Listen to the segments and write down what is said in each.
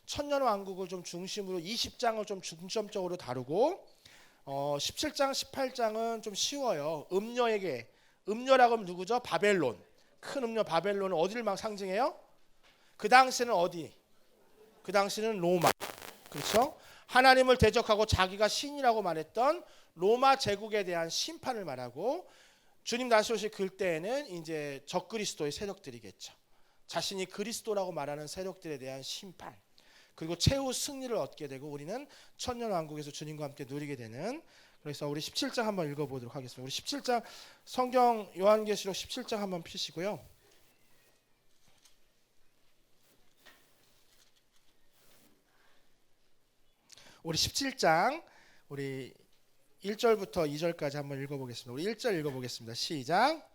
천년왕국을 좀 중심으로 20장을 좀 중점적으로 다루고 17장, 18장은 좀 쉬워요. 음녀에게, 음녀라고 하면 누구죠? 바벨론. 큰 음녀 바벨론은 어디를 막 상징해요? 그 당시는 어디? 그 당시는 로마. 그렇죠? 하나님을 대적하고 자기가 신이라고 말했던 로마 제국에 대한 심판을 말하고, 주님 다시 오실 그때에는 이제 적그리스도의 세력들이겠죠. 자신이 그리스도라고 말하는 세력들에 대한 심판, 그리고 최후 승리를 얻게 되고 우리는 천년왕국에서 주님과 함께 누리게 되는. 그래서 우리 17장 한번 읽어보도록 하겠습니다. 우리 17장 성경 요한계시록 17장 한번 펴시고요. 우리 17장 우리 1절부터 2절까지 한번 읽어보겠습니다. 우리 1절 읽어보겠습니다. 시작.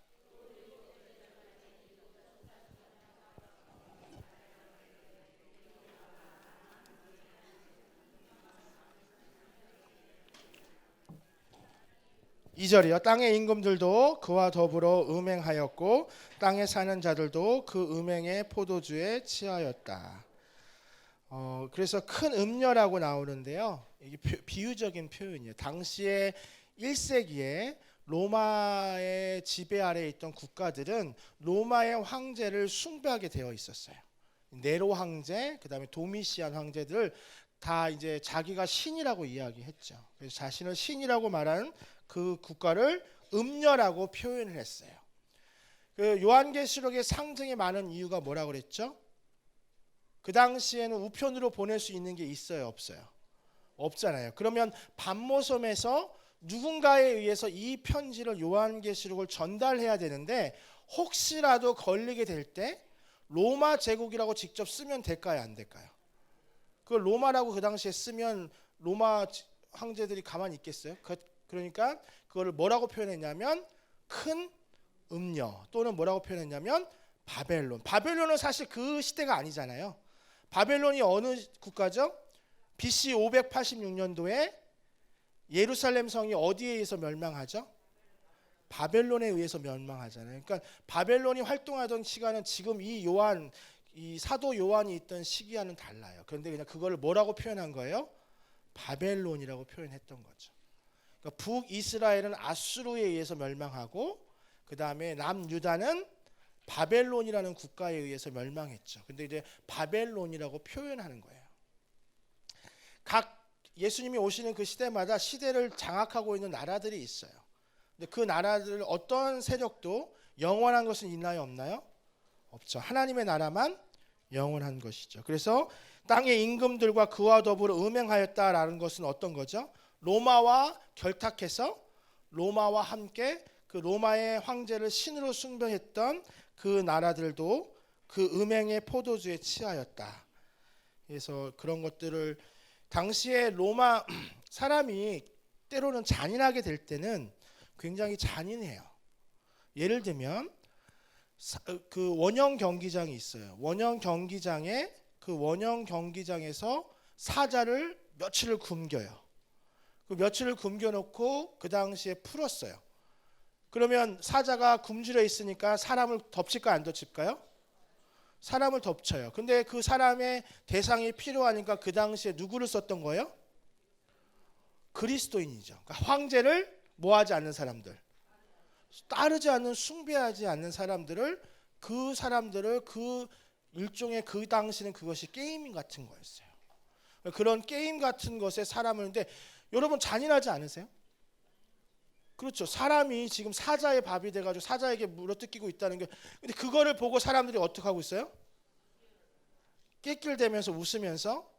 이절이요. 땅의 임금들도 그와 더불어 음행하였고 땅에 사는 자들도 그 음행의 포도주에 취하였다. 그래서 큰 음녀라고 나오는데요. 이게 비유적인 표현이에요. 당시에 1세기에 로마의 지배 아래에 있던 국가들은 로마의 황제를 숭배하게 되어 있었어요. 네로 황제, 그다음에 도미시안 황제들 다 이제 자기가 신이라고 이야기했죠. 그래서 자신을 신이라고 말하는 그 국가를 음녀라고 표현을 했어요. 그 요한계시록의 상징에 많은 이유가 뭐라고 그랬죠? 그 당시에는 우편으로 보낼 수 있는 게 있어요, 없어요? 없잖아요. 그러면 반모섬에서 누군가에 의해서 이 편지를 요한계시록을 전달해야 되는데 혹시라도 걸리게 될 때 로마 제국이라고 직접 쓰면 될까요, 안 될까요? 그 로마라고 그 당시에 쓰면 로마 황제들이 가만히 있겠어요? 그러니까 그거를 뭐라고 표현했냐면 큰 음녀, 또는 뭐라고 표현했냐면 바벨론. 바벨론은 사실 그 시대가 아니잖아요. 바벨론이 어느 국가죠? BC 586년도에 예루살렘 성이 어디에 의해서 멸망하죠? 바벨론에 의해서 멸망하잖아요. 그러니까 바벨론이 활동하던 시간은 지금 이 사도 요한이 있던 시기와는 달라요. 그런데 그냥 그거를 뭐라고 표현한 거예요? 바벨론이라고 표현했던 거죠. 그러니까 북이스라엘은 아수르에 의해서 멸망하고 그 다음에 남유다는 바벨론이라는 국가에 의해서 멸망했죠. 근데 이제 바벨론이라고 표현하는 거예요. 각 예수님이 오시는 그 시대마다 시대를 장악하고 있는 나라들이 있어요. 근데 그 나라들 어떤 세력도 영원한 것은 있나요, 없나요? 없죠. 하나님의 나라만 영원한 것이죠. 그래서 땅의 임금들과 그와 더불어 음행하였다라는 것은 어떤 거죠? 로마와 결탁해서 로마와 함께 그 로마의 황제를 신으로 숭배했던 그 나라들도 그 음행의 포도주에 취하였다. 그래서 그런 것들을 당시에 로마 사람이 때로는 잔인하게 될 때는 굉장히 잔인해요. 예를 들면 그 원형 경기장이 있어요. 원형 경기장에서 사자를 며칠을 굶겨요. 그 며칠을 굶겨놓고 그 당시에 풀었어요. 그러면 사자가 굶주려 있으니까 사람을 덮칠까 안 덮칠까요? 사람을 덮쳐요. 근데 그 사람의 대상이 필요하니까 그 당시에 누구를 썼던 거예요? 그리스도인이죠. 그러니까 황제를 뭐하지 않는 사람들, 따르지 않는, 숭배하지 않는 사람들을, 그 사람들을 그 일종의 그 당시는 그것이 게임 같은 거였어요. 그런 게임 같은 것에 사람을, 근데 여러분 잔인하지 않으세요? 그렇죠. 사람이 지금 사자의 밥이 돼가지고 사자에게 물어뜯기고 있다는 게, 근데 그거를 보고 사람들이 어떻게 하고 있어요? 낄낄대면서 웃으면서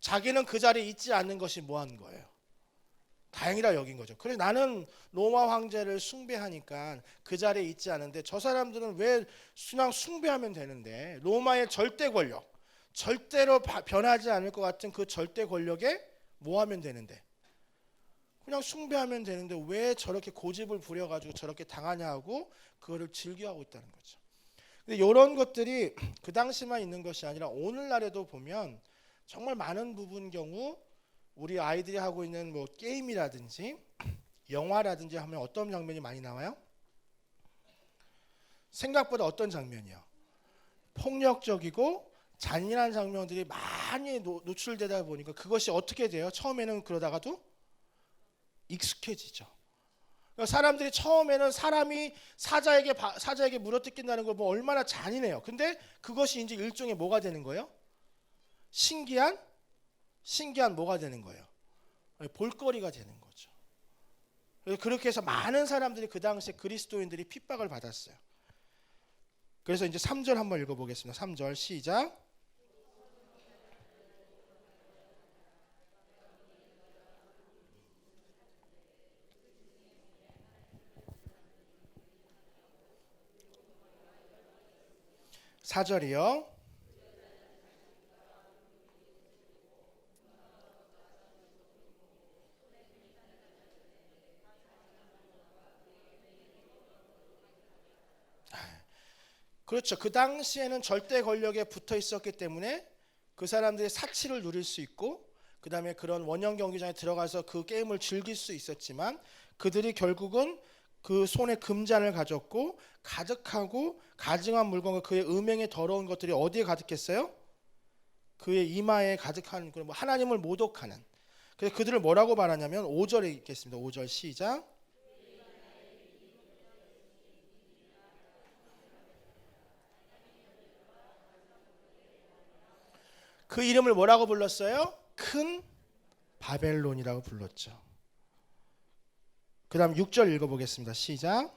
자기는 그 자리에 있지 않는 것이 뭐한 거예요? 다행이라 여긴 거죠. 그래 나는 로마 황제를 숭배하니까 그 자리에 있지 않은데 저 사람들은 왜 그냥 숭배하면 되는데 로마의 절대 권력, 절대로 변하지 않을 것 같은 그 절대 권력에 뭐 하면 되는데 그냥 숭배하면 되는데 왜 저렇게 고집을 부려가지고 저렇게 당하냐 하고 그거를 즐겨하고 있다는 거죠. 근데 이런 것들이 그 당시만 있는 것이 아니라 오늘날에도 보면 정말 많은 부분 경우 우리 아이들이 하고 있는 뭐 게임이라든지 영화라든지 하면 어떤 장면이 많이 나와요? 생각보다 어떤 장면이요? 폭력적이고 잔인한 장면들이 많이 노출되다 보니까 그것이 어떻게 돼요? 처음에는 그러다가도 익숙해지죠. 그러니까 사람들이 처음에는 사람이 사자에게 물어뜯긴다는 걸 뭐 얼마나 잔인해요. 근데 그것이 이제 일종의 뭐가 되는 거예요? 신기한 뭐가 되는 거예요? 볼거리가 되는 거죠. 그렇게 해서 많은 사람들이 그 당시에 그리스도인들이 핍박을 받았어요. 그래서 이제 3절 한번 읽어보겠습니다. 3절 시작. 사절이요. 그렇죠. 그 당시에는 절대 권력에 붙어 있었기 때문에 그 사람들이 사치를 누릴 수 있고 그 다음에 그런 원형 경기장에 들어가서 그 게임을 즐길 수 있었지만 그들이 결국은 그 손에 금잔을 가졌고 가득하고 가증한 물건과 그의 음행에 더러운 것들이 어디에 가득했어요? 그의 이마에 가득한 뭐 하나님을 모독하는. 그래서 그들을 뭐라고 말하냐면 5절에 있겠습니다. 5절 시작. 그 이름을 뭐라고 불렀어요? 큰 바벨론이라고 불렀죠. 그 다음 6절 읽어보겠습니다. 시작.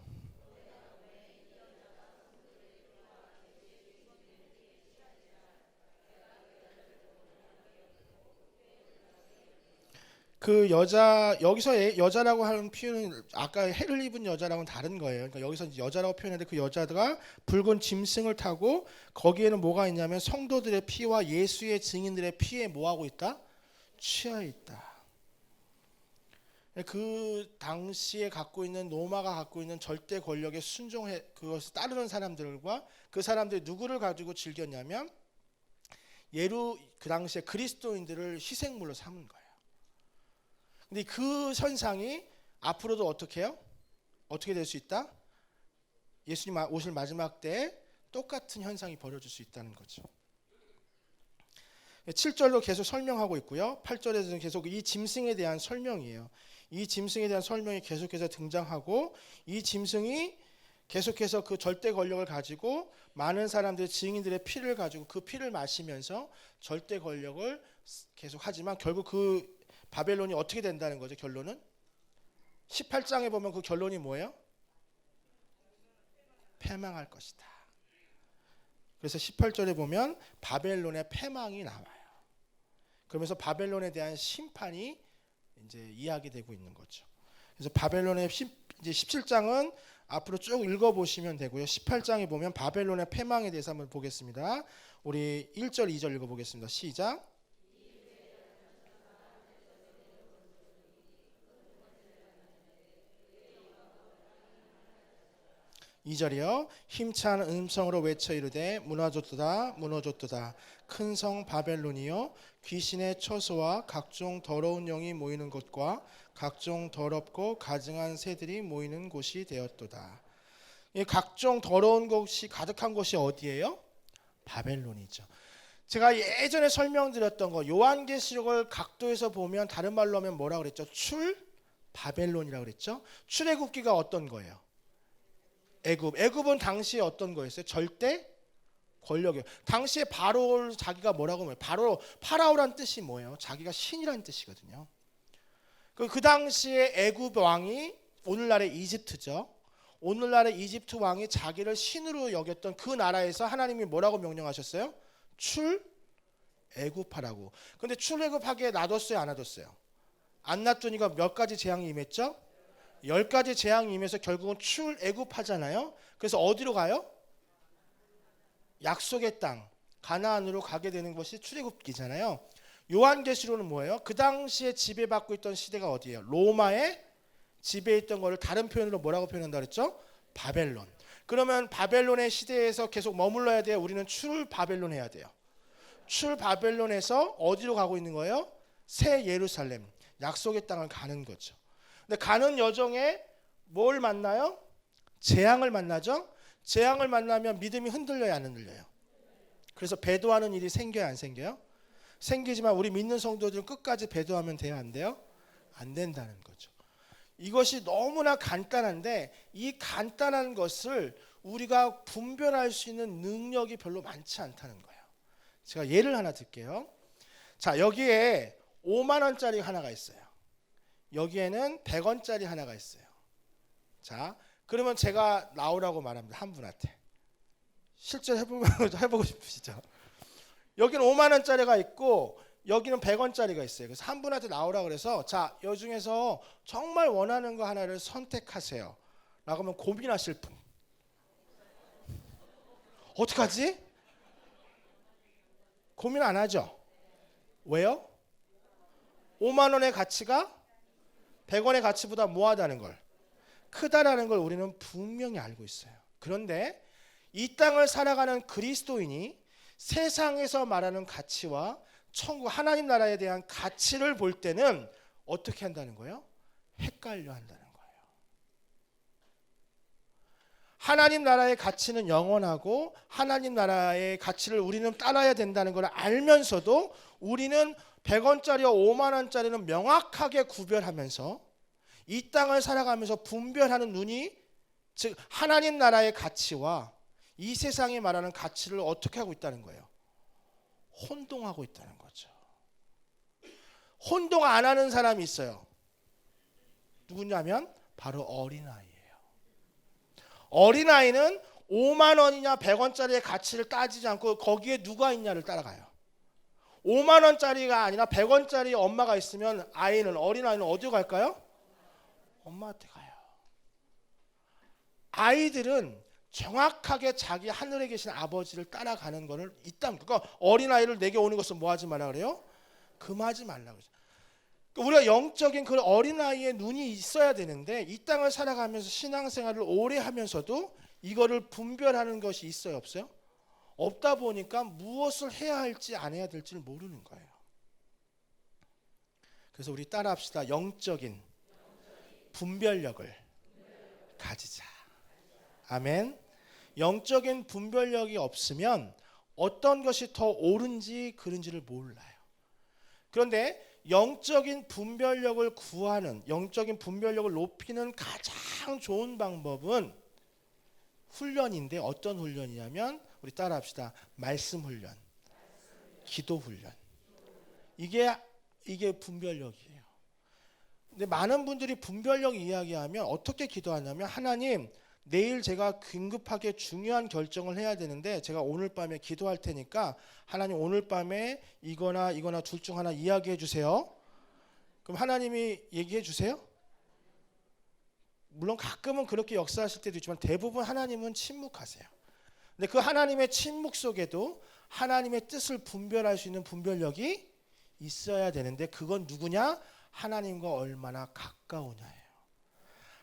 그 여자 여기서 여자라고 하는 표현은 아까 해를 입은 여자랑은 다른 거예요. 그러니까 여기서 여자라고 표현했는데 그 여자가 붉은 짐승을 타고 거기에는 뭐가 있냐면 성도들의 피와 예수의 증인들의 피에 뭐하고 있다? 취해 있다. 그 당시에 갖고 있는 로마가 갖고 있는 절대 권력에 순종해 그것을 따르는 사람들과 그 사람들이 누구를 가지고 즐겼냐면 그 당시에 그리스도인들을 희생물로 삼은 거예요. 근데 그 현상이 앞으로도 어떻게 해요? 어떻게 될 수 있다? 예수님 오실 마지막 때에 똑같은 현상이 벌어질 수 있다는 거죠. 7절로 계속 설명하고 있고요. 8절에서는 계속 이 짐승에 대한 설명이에요. 이 짐승에 대한 설명이 계속해서 등장하고 이 짐승이 계속해서 그 절대 권력을 가지고 많은 사람들의 증인들의 피를 가지고 그 피를 마시면서 절대 권력을 계속 하지만 결국 그 바벨론이 어떻게 된다는 거죠? 결론은 18장에 보면 그 결론이 뭐예요? 패망할 것이다. 그래서 18절에 보면 바벨론의 패망이 나와요. 그러면서 바벨론에 대한 심판이 이제 이야기되고 있는 거죠. 그래서 바벨론의 이제 17장은 앞으로 쭉 읽어보시면 되고요. 18장에 보면 바벨론의 패망에 대해서 한번 보겠습니다. 우리 1절, 2절 읽어보겠습니다. 시작. 2절이요. 힘찬 음성으로 외쳐 이르되 무너졌도다 무너졌도다 큰 성 바벨론이요 귀신의 처소와 각종 더러운 영이 모이는 곳과 각종 더럽고 가증한 새들이 모이는 곳이 되었도다. 이 각종 더러운 곳이 가득한 곳이 어디예요? 바벨론이죠. 제가 예전에 설명드렸던 거 요한계시록을 각도에서 보면 다른 말로 하면 뭐라고 그랬죠? 출 바벨론이라고 그랬죠. 출애굽기가 어떤 거예요? 애굽은 당시에 어떤 거였어요? 절대 권력이에요. 당시에 바로 자기가 뭐라고 해요? 파라오란 뜻이 뭐예요? 자기가 신이란 뜻이거든요. 그 당시에 애굽 왕이 오늘날의 이집트죠. 오늘날의 이집트 왕이 자기를 신으로 여겼던 그 나라에서 하나님이 뭐라고 명령하셨어요? 출애굽하라고. 근데 출애굽하게 놔뒀어요, 안 놔뒀어요? 안 놔두니까 몇 가지 재앙이 임했죠? 10가지 재앙이 임해서 결국은 출애굽하잖아요. 그래서 어디로 가요? 약속의 땅 가나안으로 가게 되는 것이 출애굽기잖아요. 요한계시록은 뭐예요? 그 당시에 지배받고 있던 시대가 어디예요? 로마의 지배에 있던 거를 다른 표현으로 뭐라고 표현한다 그랬죠? 바벨론. 그러면 바벨론의 시대에서 계속 머물러야 돼요? 우리는 출바벨론 해야 돼요? 출바벨론에서 어디로 가고 있는 거예요? 새 예루살렘, 약속의 땅을 가는 거죠. 근데 가는 여정에 뭘 만나요? 재앙을 만나죠. 재앙을 만나면 믿음이 흔들려요, 안 흔들려요? 그래서 배도하는 일이 생겨요, 안 생겨요? 생기지만 우리 믿는 성도들은 끝까지 배도하면 돼요, 안 돼요? 안 된다는 거죠. 이것이 너무나 간단한데 이 간단한 것을 우리가 분별할 수 있는 능력이 별로 많지 않다는 거예요. 제가 예를 하나 들게요. 자, 여기에 5만 원짜리 하나가 있어요. 여기에는 100원짜리 하나가 있어요. 자, 그러면 제가 나오라고 말합니다. 한 분한테. 실제로 해보고 싶으시죠? 여기는 5만 원짜리가 있고 여기는 100원짜리가 있어요. 그래서 한 분한테 나오라 그래서 자, 이 중에서 정말 원하는 거 하나를 선택하세요. 라고 하면 고민하실 분. 어떡하지? 고민 안 하죠? 왜요? 5만 원의 가치가 100원의 가치보다 뭐하다는 걸, 크다라는 걸 우리는 분명히 알고 있어요. 그런데 이 땅을 살아가는 그리스도인이 세상에서 말하는 가치와 천국 하나님 나라에 대한 가치를 볼 때는 어떻게 한다는 거예요? 헷갈려 한다는 거예요. 하나님 나라의 가치는 영원하고 하나님 나라의 가치를 우리는 따라야 된다는 걸 알면서도 우리는 100원짜리와 5만 원짜리는 명확하게 구별하면서 이 땅을 살아가면서 분별하는 눈이, 즉 하나님 나라의 가치와 이 세상이 말하는 가치를 어떻게 하고 있다는 거예요? 혼동하고 있다는 거죠. 혼동 안 하는 사람이 있어요. 누구냐면 바로 어린아이예요. 어린아이는 5만 원이냐 100원짜리의 가치를 따지지 않고 거기에 누가 있냐를 따라가요. 5만 원짜리가 아니라 100원짜리 엄마가 있으면 어린아이는 어디로 갈까요? 엄마한테 가요. 아이들은 정확하게 자기 하늘에 계신 아버지를 따라가는 거를 그러니까 어린아이를 내게 오는 것은 뭐 하지 말라 그래요? 금하지 말라 그러죠. 그러니까 우리가 영적인 그 어린아이의 눈이 있어야 되는데 이 땅을 살아가면서 신앙생활을 오래 하면서도 이거를 분별하는 것이 있어요, 없어요? 없다 보니까 무엇을 해야 할지 안 해야 될지를 모르는 거예요. 그래서 우리 따라합시다. 영적인 분별력을 가지자. 아멘. 영적인 분별력이 없으면 어떤 것이 더 옳은지 그른지를 몰라요. 그런데 영적인 분별력을 구하는, 영적인 분별력을 높이는 가장 좋은 방법은 훈련인데 어떤 훈련이냐면 우리 따라합시다. 말씀 훈련, 기도 훈련. 이게 분별력이에요. 근데 많은 분들이 분별력 이야기하면 어떻게 기도하냐면 하나님, 내일 제가 긴급하게 중요한 결정을 해야 되는데 제가 오늘 밤에 기도할 테니까 하나님 오늘 밤에 이거나 둘 중 하나 이야기해 주세요. 그럼 하나님이 얘기해 주세요? 물론 가끔은 그렇게 역사하실 때도 있지만 대부분 하나님은 침묵하세요. 근데 그 하나님의 침묵 속에도 하나님의 뜻을 분별할 수 있는 분별력이 있어야 되는데 그건 누구냐? 하나님과 얼마나 가까우냐예요.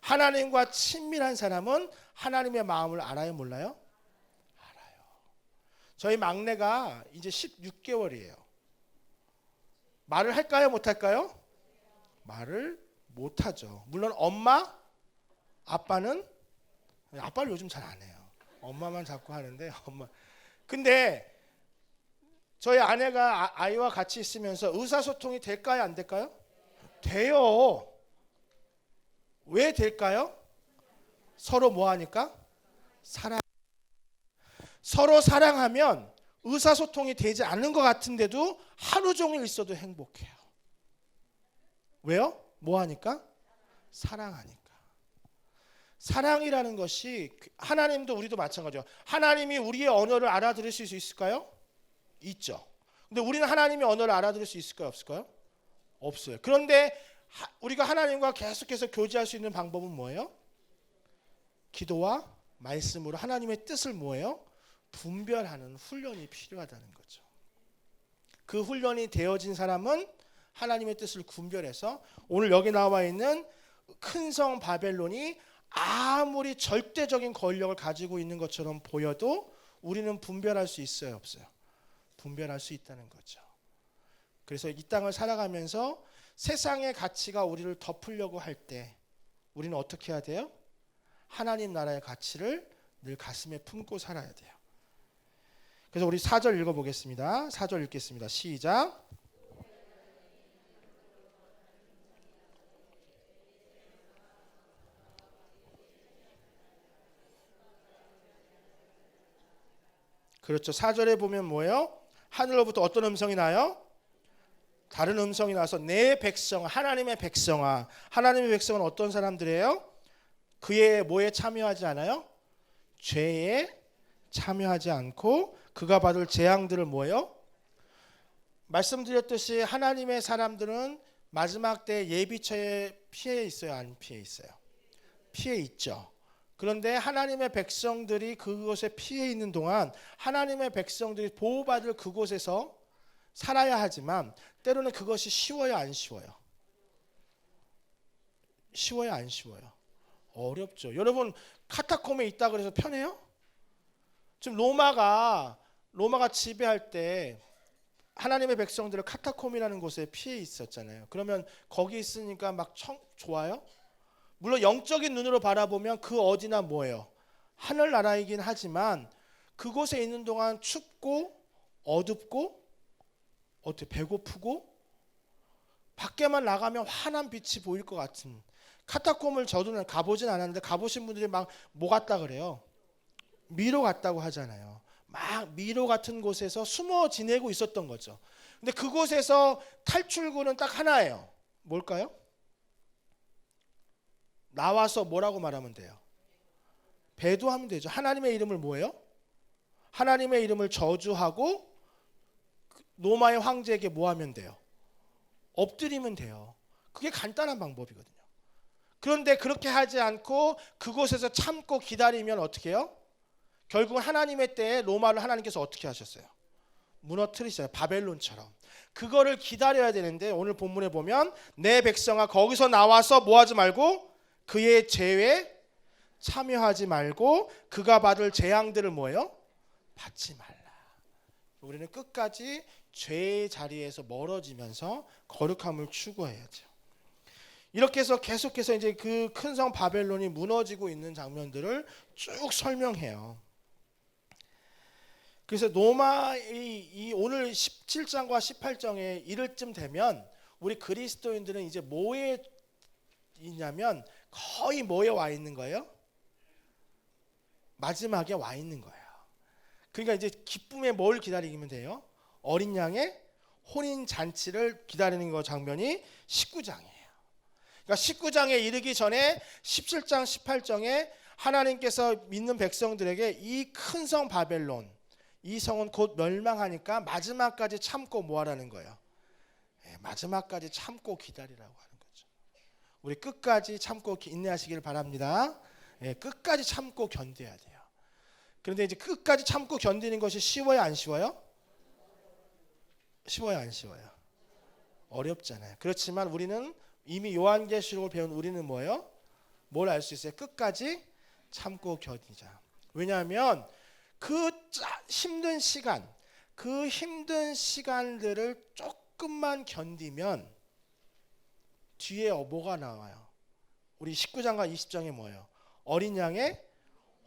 하나님과 친밀한 사람은 하나님의 마음을 알아요, 몰라요? 알아요. 저희 막내가 이제 16개월이에요. 말을 할까요, 못할까요? 말을 못하죠. 물론 엄마, 아빠는 아빠를 요즘 잘 안 해요. 엄마만 자꾸 하는데 근데 저희 아내가 아이와 같이 있으면서 의사소통이 될까요, 안 될까요? 돼요. 왜 될까요? 서로 뭐 하니까? 서로 사랑하면 의사소통이 되지 않는 것 같은데도 하루 종일 있어도 행복해요. 왜요? 뭐 하니까? 사랑하니까. 사랑이라는 것이 하나님도 우리도 마찬가지죠. 하나님이 우리의 언어를 알아들을 수 있을까요? 있죠. 근데 우리는 하나님의 언어를 알아들을 수 있을까요? 없을까요? 없어요. 그런데 우리가 하나님과 계속해서 교제할 수 있는 방법은 뭐예요? 기도와 말씀으로 하나님의 뜻을 뭐예요? 분별하는 훈련이 필요하다는 거죠. 그 훈련이 되어진 사람은 하나님의 뜻을 분별해서 오늘 여기 나와 있는 큰 성 바벨론이 아무리 절대적인 권력을 가지고 있는 것처럼 보여도 우리는 분별할 수 있어요, 없어요? 분별할 수 있다는 거죠. 그래서 이 땅을 살아가면서 세상의 가치가 우리를 덮으려고 할 때 우리는 어떻게 해야 돼요? 하나님 나라의 가치를 늘 가슴에 품고 살아야 돼요. 그래서 우리 4절 읽어보겠습니다. 4절 읽겠습니다. 시작. 그렇죠. 4절에 보면 뭐예요? 하늘로부터 어떤 음성이 나요? 다른 음성이 나서 내 백성, 하나님의 백성아. 하나님의 백성은 어떤 사람들이에요? 그의 뭐에 참여하지 않아요? 죄에 참여하지 않고 그가 받을 재앙들을 뭐예요? 말씀드렸듯이 하나님의 사람들은 마지막 때 예비처에 피해 있어요? 안 피해 있어요? 피해 있죠. 그런데 하나님의 백성들이 그곳에 피해 있는 동안 하나님의 백성들이 보호받을 그곳에서 살아야 하지만 때로는 그것이 쉬워요, 안 쉬워요? 쉬워요, 안 쉬워요? 어렵죠. 여러분 카타콤에 있다 그래서 편해요? 지금 로마가 지배할 때 하나님의 백성들을 카타콤이라는 곳에 피해 있었잖아요. 그러면 거기 있으니까 막 좋아요? 물론 영적인 눈으로 바라보면 그 어디나 뭐예요? 하늘나라이긴 하지만 그곳에 있는 동안 춥고 어둡고 어떻게 배고프고 밖에만 나가면 환한 빛이 보일 것 같은 카타콤을 저도 가보진 않았는데 가보신 분들이 막 뭐 같다 그래요? 미로 같다고 하잖아요. 막 미로 같은 곳에서 숨어 지내고 있었던 거죠. 근데 그곳에서 탈출구는 딱 하나예요. 뭘까요? 나와서 뭐라고 말하면 돼요? 배도하면 되죠. 하나님의 이름을 뭐예요? 하나님의 이름을 저주하고 로마의 황제에게 뭐 하면 돼요? 엎드리면 돼요. 그게 간단한 방법이거든요. 그런데 그렇게 하지 않고 그곳에서 참고 기다리면 어떻게 해요? 결국은 하나님의 때에 로마를 하나님께서 어떻게 하셨어요? 무너뜨리셨어요. 바벨론처럼. 그거를 기다려야 되는데 오늘 본문에 보면 내 백성아 거기서 나와서 뭐 하지 말고 그의 죄에 참여하지 말고 그가 받을 재앙들을 뭐예요? 받지 말라. 우리는 끝까지 죄의 자리에서 멀어지면서 거룩함을 추구해야죠. 이렇게 해서 계속해서 이제 그 큰 성 바벨론이 무너지고 있는 장면들을 쭉 설명해요. 그래서 로마의 오늘 17장과 18장에 이를쯤 되면 우리 그리스도인들은 이제 뭐에 있냐면 거의 뭐에 와 있는 거예요? 마지막에 와 있는 거예요. 그러니까 이제 기쁨에 뭘 기다리면 돼요? 어린 양의 혼인 잔치를 기다리는 거 장면이 19장이에요. 그러니까 19장에 이르기 전에 17장 18장에 하나님께서 믿는 백성들에게 이 큰 성 바벨론 이 성은 곧 멸망하니까 마지막까지 참고 뭐 하라는 거예요? 마지막까지 참고 기다리라고 하는 거죠. 우리 끝까지 참고 인내하시길 바랍니다. 끝까지 참고 견뎌야 돼요. 그런데 이제 끝까지 참고 견디는 것이 쉬워요, 안 쉬워요? 쉬워요, 안 쉬워요? 어렵잖아요. 그렇지만 우리는 이미 요한계시록을 배운 우리는 뭐예요? 뭘 알 수 있어요? 끝까지 참고 견디자. 왜냐하면 그 힘든 시간, 그 힘든 시간들을 조금만 견디면 뒤에 뭐가 나와요? 우리 19장과 20장에 뭐예요? 어린 양의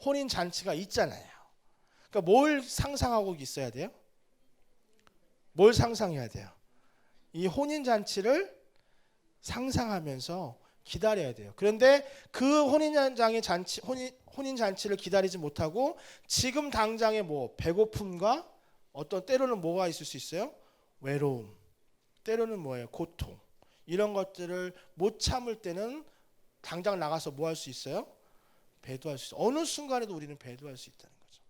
혼인 잔치가 있잖아요. 그러니까 뭘 상상하고 있어야 돼요? 뭘 상상해야 돼요? 이 혼인 잔치를 상상하면서 기다려야 돼요. 그런데 그 혼인 잔치를 기다리지 못하고 지금 당장에 뭐 배고픔과 어떤 때로는 뭐가 있을 수 있어요? 외로움, 때로는 뭐예요? 고통 이런 것들을 못 참을 때는 당장 나가서 뭐 할 수 있어요? 배도할 수 있어요. 어느 순간에도 우리는 배도할 수 있다는 거죠.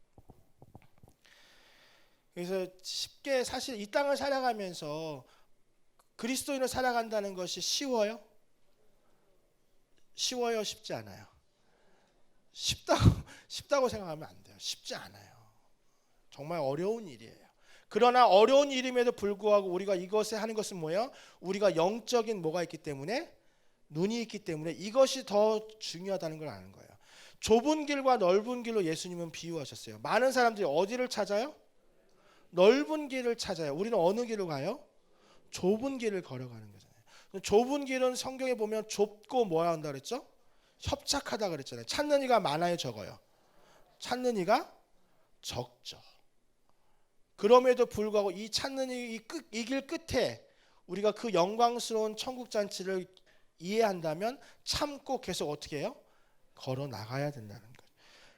그래서 쉽게 사실 이 땅을 살아가면서 그리스도인을 살아간다는 것이 쉬워요? 쉬워요? 쉽지 않아요? 쉽다고 생각하면 안 돼요. 쉽지 않아요. 정말 어려운 일이에요. 그러나 어려운 일임에도 불구하고 우리가 이것에 하는 것은 뭐예요? 우리가 영적인 뭐가 있기 때문에 눈이 있기 때문에 이것이 더 중요하다는 걸 아는 거예요. 좁은 길과 넓은 길로 예수님은 비유하셨어요. 많은 사람들이 어디를 찾아요? 넓은 길을 찾아요. 우리는 어느 길로 가요? 좁은 길을 걸어가는 거잖아요. 좁은 길은 성경에 보면 좁고 뭐야 한다 그랬죠? 협착하다 그랬잖아요. 찾는 이가 많아요, 적어요? 찾는 이가 적죠. 그럼에도 불구하고 이 찾는 이 길 끝에 우리가 그 영광스러운 천국 잔치를 이해한다면 참고 계속 어떻게 해요? 걸어 나가야 된다는 거예요.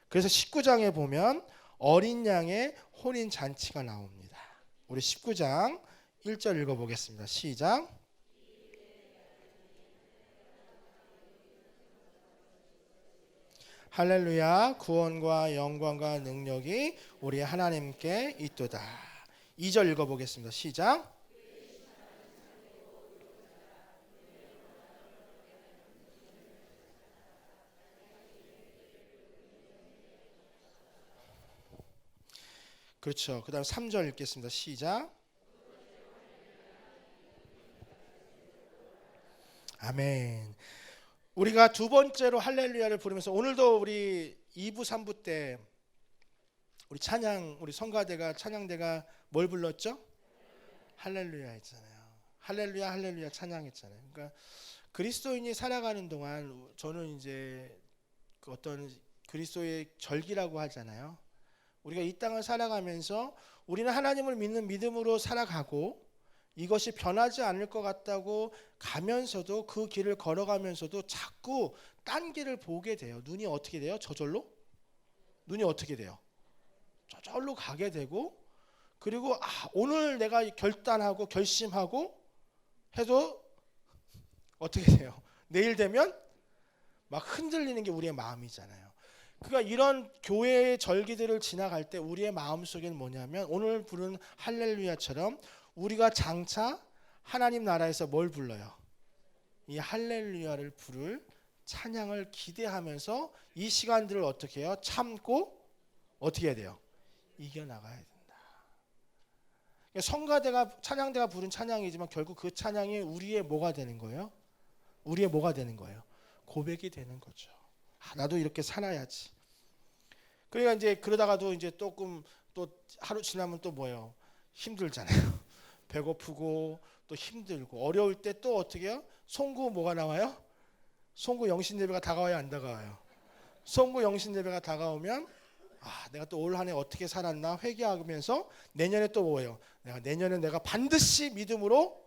그래서 19장에 보면 어린 양의 혼인 잔치가 나옵니다. 우리 19장 1절 읽어보겠습니다. 시작. 할렐루야. 구원과 영광과 능력이 우리 하나님께 있도다. 2절 읽어보겠습니다. 시작. 그렇죠. 그 다음 3절 읽겠습니다. 시작. 아멘. 우리가 두 번째로 할렐루야를 부르면서 오늘도 우리 2부 3부 때 우리 찬양, 우리 성가대가 찬양대가 뭘 불렀죠? 할렐루야 했잖아요. 할렐루야 할렐루야 찬양했잖아요. 그러니까 그리스도인이 살아가는 동안 저는 이제 그 어떤 그리스도의 절기라고 하잖아요. 우리가 이 땅을 살아가면서 우리는 하나님을 믿는 믿음으로 살아가고 이것이 변하지 않을 것 같다고 가면서도 그 길을 걸어가면서도 자꾸 딴 길을 보게 돼요. 눈이 어떻게 돼요? 저절로? 눈이 어떻게 돼요? 저절로 가게 되고 그리고 오늘 내가 결단하고 결심하고 해도 어떻게 돼요? 내일 되면 막 흔들리는 게 우리의 마음이잖아요. 그러니까 이런 교회의 절기들을 지나갈 때 우리의 마음속에는 뭐냐면 오늘 부른 할렐루야처럼 우리가 장차 하나님 나라에서 뭘 불러요? 이 할렐루야를 부를 찬양을 기대하면서 이 시간들을 어떻게 해요? 참고 어떻게 해야 돼요? 이겨나가야 된다. 성가대가 찬양대가 부른 찬양이지만 결국 그 찬양이 우리의 뭐가 되는 거예요? 우리의 뭐가 되는 거예요? 고백이 되는 거죠. 나도 이렇게 살아야지. 그러니까 이제 그러다가도 이제 조금 또 하루 지나면 또 뭐예요? 힘들잖아요. 배고프고 또 힘들고 어려울 때 또 어떻게 해요? 송구 뭐가 나와요? 송구 영신 예배가 다가와야 안 다가와요? 송구 영신 예배가 다가오면 내가 또 올 한 해 어떻게 살았나 회개하면서 내년에 또 뭐예요? 내년에 내가 반드시 믿음으로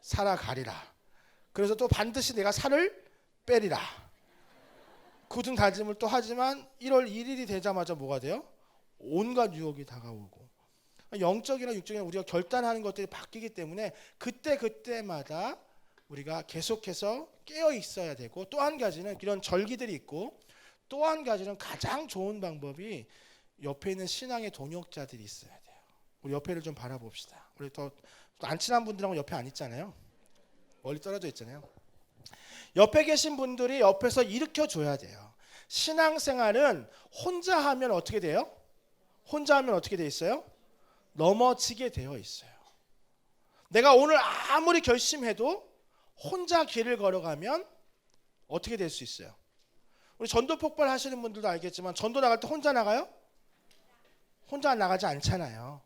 살아가리라. 그래서 또 반드시 내가 살을 빼리라. 굳은 다짐을 또 하지만 1월 1일이 되자마자 뭐가 돼요? 온갖 유혹이 다가오고 영적이나 육적이나 우리가 결단하는 것들이 바뀌기 때문에 그때마다 우리가 계속해서 깨어 있어야 되고 또 한 가지는 이런 절기들이 있고 또 한 가지는 가장 좋은 방법이 옆에 있는 신앙의 동역자들이 있어야 돼요. 우리 옆에를 좀 바라봅시다. 우리 더 안 친한 분들하고 옆에 안 있잖아요. 멀리 떨어져 있잖아요. 옆에 계신 분들이 옆에서 일으켜 줘야 돼요. 신앙생활은 혼자 하면 어떻게 돼요? 혼자 하면 어떻게 돼 있어요? 넘어지게 되어 있어요. 내가 오늘 아무리 결심해도 혼자 길을 걸어가면 어떻게 될 수 있어요? 우리 전도 폭발 하시는 분들도 알겠지만 전도 나갈 때 혼자 나가요? 혼자 나가지 않잖아요.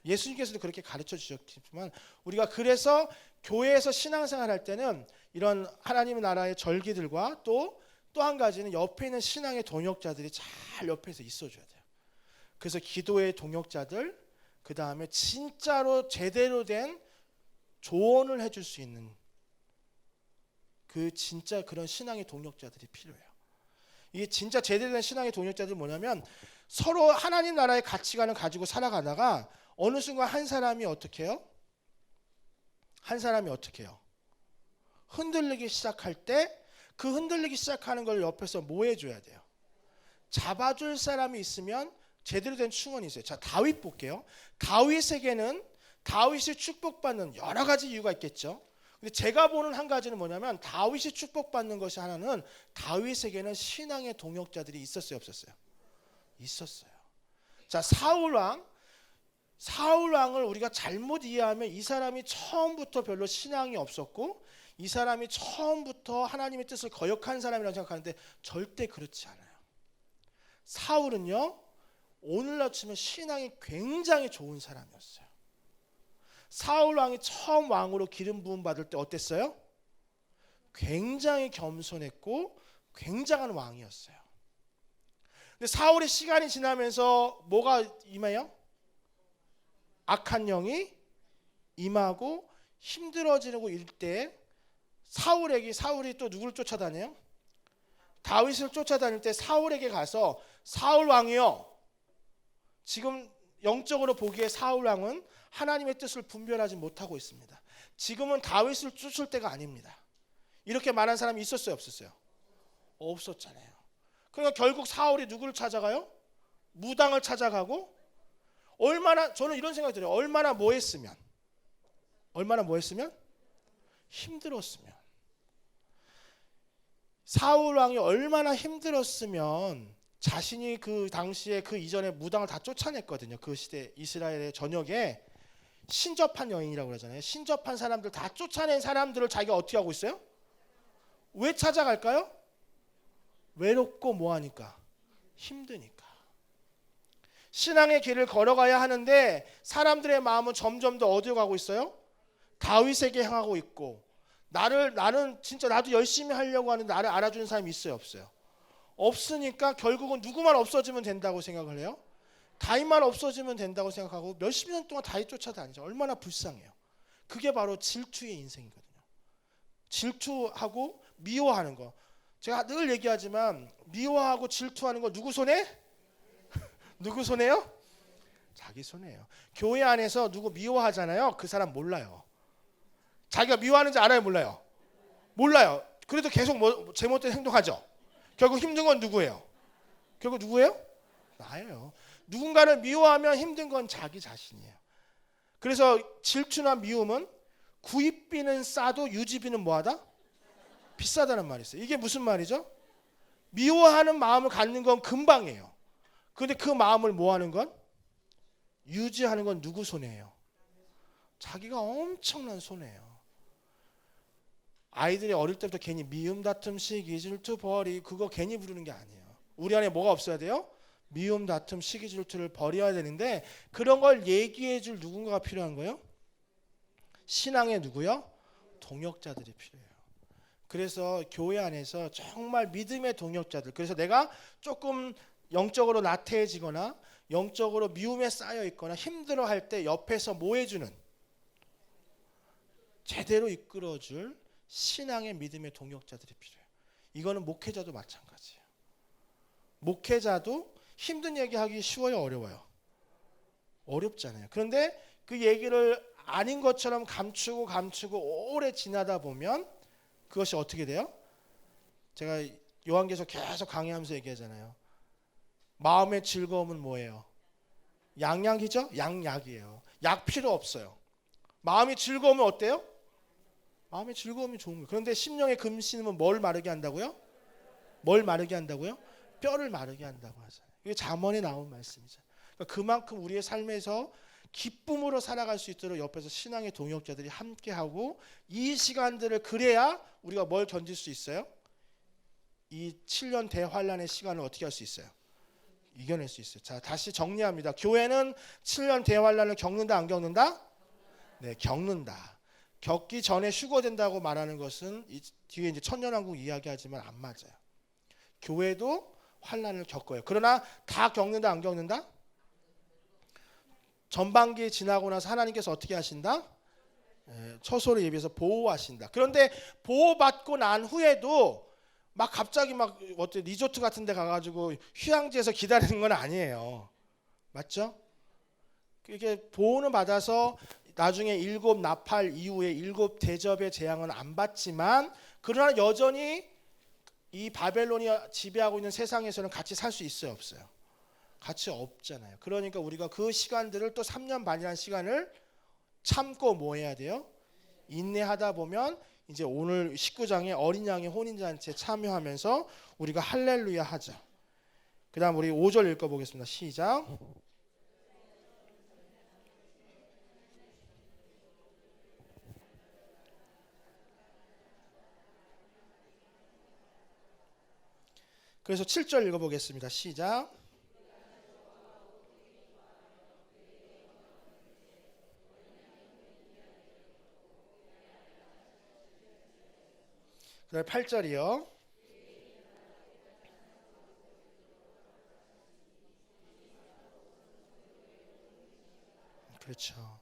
예수님께서도 그렇게 가르쳐 주셨지만 우리가 그래서 교회에서 신앙생활 할 때는 이런 하나님의 나라의 절기들과 또 한 가지는 옆에 있는 신앙의 동역자들이 잘 옆에서 있어줘야 돼요. 그래서 기도의 동역자들, 그 다음에 진짜로 제대로 된 조언을 해줄 수 있는 그 진짜 그런 신앙의 동역자들이 필요해요. 이게 진짜 제대로 된 신앙의 동역자들은 뭐냐면 서로 하나님 나라의 가치관을 가지고 살아가다가 어느 순간 한 사람이 어떻게 해요? 흔들리기 시작할 때 그 흔들리기 시작하는 걸 옆에서 뭐 해줘야 돼요? 잡아줄 사람이 있으면 제대로 된 충원이 있어요. 자, 다윗 볼게요. 다윗에게는 다윗이 축복받는 여러 가지 이유가 있겠죠. 근데 제가 보는 한 가지는 뭐냐면 다윗이 축복받는 것이 하나는 다윗에게는 신앙의 동역자들이 있었어요, 없었어요? 있었어요. 자, 사울왕을 우리가 잘못 이해하면 이 사람이 처음부터 별로 신앙이 없었고 이 사람이 처음부터 하나님의 뜻을 거역한 사람이라고 생각하는데 절대 그렇지 않아요. 사울은요, 오늘날 치면 신앙이 굉장히 좋은 사람이었어요. 사울 왕이 처음 왕으로 기름 부음 받을 때 어땠어요? 굉장히 겸손했고 굉장한 왕이었어요. 근데 사울의 시간이 지나면서 뭐가 임해요? 악한 영이 임하고 힘들어지고 이럴 때 사울이 또 누구를 쫓아다녀요? 다윗을 쫓아다닐 때 사울에게 가서 사울 왕이여, 지금 영적으로 보기에 사울 왕은 하나님의 뜻을 분별하지 못하고 있습니다. 지금은 다윗을 쫓을 때가 아닙니다. 이렇게 말한 사람이 있었어요, 없었어요? 없었잖아요. 그러니까 결국 사울이 누구를 찾아가요? 무당을 찾아가고, 저는 이런 생각이 들어요. 얼마나 뭐 했으면 힘들었으면, 사울 왕이 얼마나 힘들었으면 자신이 그 당시에 그 이전에 무당을 다 쫓아냈거든요. 그 시대 이스라엘의 전역에 신접한 여인이라고 그러잖아요. 신접한 사람들 다 쫓아낸 사람들을 자기가 어떻게 하고 있어요? 왜 찾아갈까요? 외롭고 뭐하니까? 힘드니까. 신앙의 길을 걸어가야 하는데 사람들의 마음은 점점 더 어디로 가고 있어요? 다윗에게 향하고 있고, 나는 진짜 나도 열심히 하려고 하는데 나를 알아주는 사람이 있어요, 없어요? 없으니까 결국은 누구만 없어지면 된다고 생각을 해요? 다윗만 없어지면 된다고 생각하고 몇십 년 동안 다윗 쫓아다니죠. 얼마나 불쌍해요. 그게 바로 질투의 인생이거든요. 질투하고 미워하는 거. 제가 늘 얘기하지만 미워하고 질투하는 거 누구 손에? 누구 손에요? 자기 손에요. 교회 안에서 누구 미워하잖아요. 그 사람 몰라요. 자기가 미워하는지 알아요, 몰라요? 몰라요. 그래도 계속 제멋대로 행동하죠. 결국 힘든 건 누구예요? 결국 누구예요? 나예요. 누군가를 미워하면 힘든 건 자기 자신이에요. 그래서 질투나 미움은 구입비는 싸도 유지비는 뭐하다? 비싸다는 말이 있어요. 이게 무슨 말이죠? 미워하는 마음을 갖는 건 금방이에요. 그런데 그 마음을 뭐하는 건? 유지하는 건 누구 손해예요? 자기가 엄청난 손해예요. 아이들이 어릴 때부터 괜히 미움, 다툼, 시기, 질투, 벌이 그거 괜히 부르는 게 아니에요. 우리 안에 뭐가 없어야 돼요? 미움, 다툼, 시기, 질투를 버려야 되는데 그런 걸 얘기해 줄 누군가가 필요한 거예요? 신앙의 누구요? 동역자들이 필요해요. 그래서 교회 안에서 정말 믿음의 동역자들, 그래서 내가 조금 영적으로 나태해지거나 영적으로 미움에 쌓여 있거나 힘들어할 때 옆에서 뭐 해주는, 제대로 이끌어줄 신앙의 믿음의 동역자들이 필요해요. 이거는 목회자도 마찬가지예요. 목회자도 힘든 얘기하기 쉬워요, 어려워요? 어렵잖아요. 그런데 그 얘기를 아닌 것처럼 감추고 오래 지나다 보면 그것이 어떻게 돼요? 제가 요한계시록 계속 강의하면서 얘기하잖아요. 마음의 즐거움은 뭐예요? 양약이죠? 양약이에요. 약 필요 없어요. 마음이 즐거우면 어때요? 마음의 즐거움이 좋은 거예요. 그런데 심령의 금신음은 뭘 마르게 한다고요? 뭘 마르게 한다고요? 뼈를 마르게 한다고 하잖아요. 이게 잠언에 나온 말씀이죠. 그러니까 그만큼 우리의 삶에서 기쁨으로 살아갈 수 있도록 옆에서 신앙의 동역자들이 함께하고, 이 시간들을, 그래야 우리가 뭘 견딜 수 있어요? 이 7년 대환란의 시간을 어떻게 할 수 있어요? 이겨낼 수 있어요. 자, 다시 정리합니다. 교회는 7년 대환란을 겪는다, 안 겪는다? 네, 겪는다. 겪기 전에 휴거된다고 말하는 것은 뒤에 이제 천년왕국 이야기하지만 안 맞아요. 교회도 환란을 겪어요. 그러나 다 겪는다, 안 겪는다? 전반기 지나고 나서 하나님께서 어떻게 하신다? 처소를 예비해서 보호하신다. 그런데 보호받고 난 후에도 막 갑자기 막 어때 리조트 같은 데 가가지고 휴양지에서 기다리는 건 아니에요. 맞죠? 이게 보호는 받아서 나중에 7 나팔 이후에 7 대접의 재앙은 안 받지만, 그러나 여전히 이 바벨론이 지배하고 있는 세상에서는 같이 살 수 있어요, 없어요? 같이 없잖아요. 그러니까 우리가 그 시간들을 또 3년 반이라는 시간을 참고 뭐 해야 돼요? 인내하다 보면 이제 오늘 19장에 어린 양의 혼인잔치에 참여하면서 우리가 할렐루야 하죠. 그 다음 우리 5절 읽어보겠습니다. 시작. 그래서 7절 읽어보겠습니다. 시작. 그 다음 8절이요. 그렇죠.